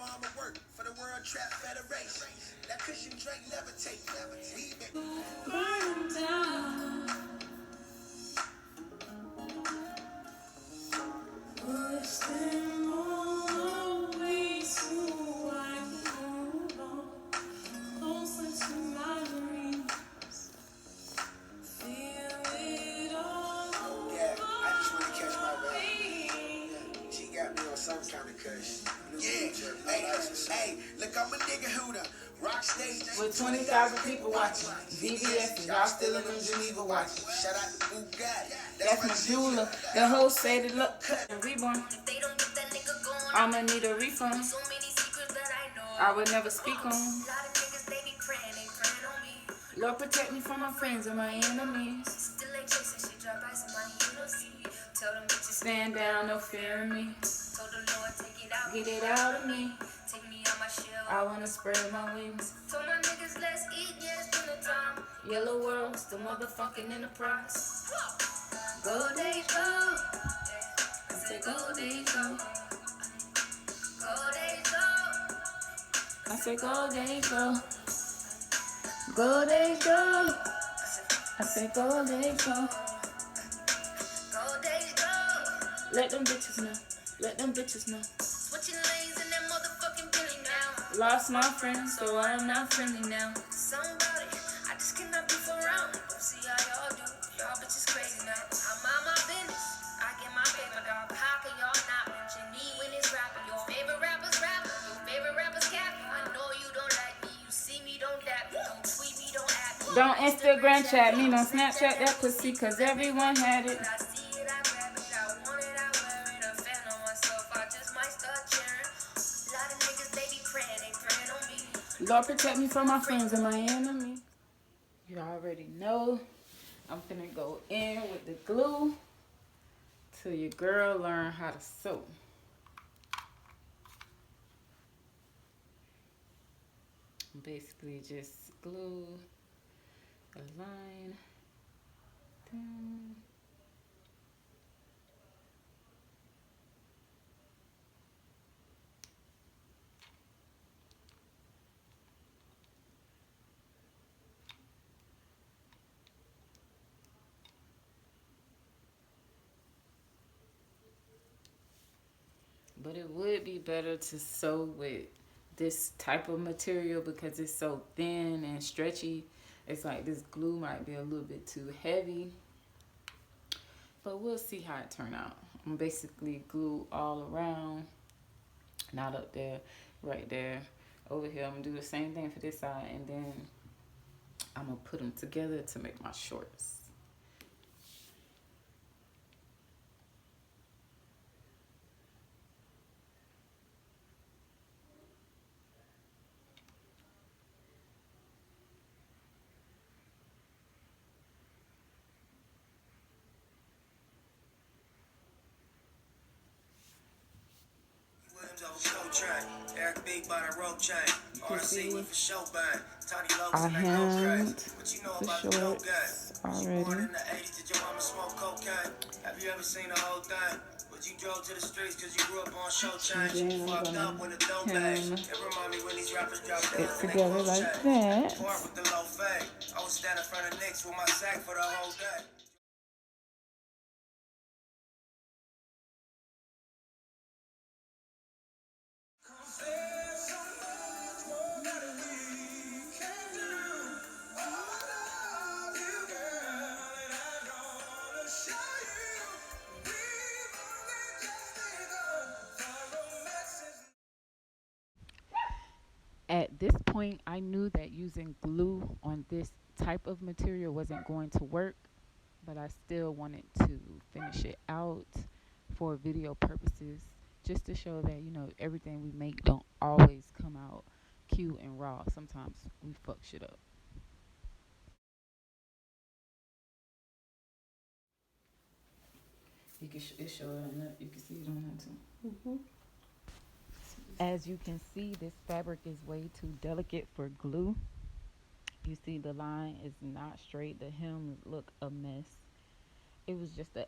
mama work for the World Trap Federation. That cushion drink levitate. Burn down. Push them all away so I can hold on closer to my dreams. Feel it all. Yeah, I just want to catch my vibe. She got me on some kind of cush. Yeah, hey, look, I'm a nigga who the rock stage with 20,000 people watching. VVS, y'all still in them Geneva watching. Shout out to Bugatti. That's my jeweler. The host say the look cut and reborn. I'ma need a refund. I would never speak on. Lord protect me from my friends and my enemies. Stand down, no fear in me. Get it out of me. I wanna spread my wings. Told my niggas let's eat, yeah, it's dinner time. Yellow world, still motherfucking enterprise. Go days go. I say go days go. Go days go. I say go days go. Go days go. I say go days go. Go days go. Let them bitches know. Let them bitches know. Switching lanes in that motherfucking Billy now. Lost my friends, so I'm not friendly now. Somebody, I just cannot be around. Don't see how y'all do. Y'all bitches crazy now. I mind my business. I get my paper, dog. How can y'all not mention me when it's rapping? Your favorite rappers rapping. Your favorite rappers capping. I know you don't like me. You see me, don't dap me. Don't tweet me, don't act me. Don't Instagram chat me. Don't Snapchat that pussy, cause everyone had it. Lord protect me from my friends and my enemies. You already know I'm finna go in with the glue till your girl learn how to sew. Basically just glue a line down. But it would be better to sew with this type of material because it's so thin and stretchy. It's like this glue might be a little bit too heavy. But we'll see how it turn out. I'm basically glue all around. Not up there, right there. Over here, I'm going to do the same thing for this side. And then I'm going to put them together to make my shorts. Eric B by the rope chain. RC with for show bang. Tiny I hemmed the shorts already. Born in the 80s, did your mama smoke cocaine? Have you ever seen the whole thing? But you drove to the streets cause you grew up on show chain. You fucked up with a dope bag. It remind me when these rappers drop down and they together like that. Part with the low fade. I was standing in front of Knicks with my sack for the whole day. At this point, I knew that using glue on this type of material wasn't going to work, but I still wanted to finish it out for video purposes, just to show that, you know, everything we make don't always come out cute and raw. Sometimes we fuck shit up. You can it's showing up. You can see it on that too. Mm-hmm. As you can see, this fabric is way too delicate for glue. You see the line is not straight. The hems look a mess. It was just an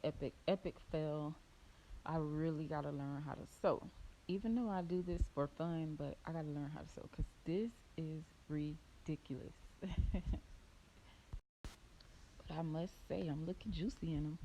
epic fail. I really gotta learn how to sew. Even though I do this for fun, but I gotta learn how to sew because this is ridiculous. But I must say, I'm looking juicy in them.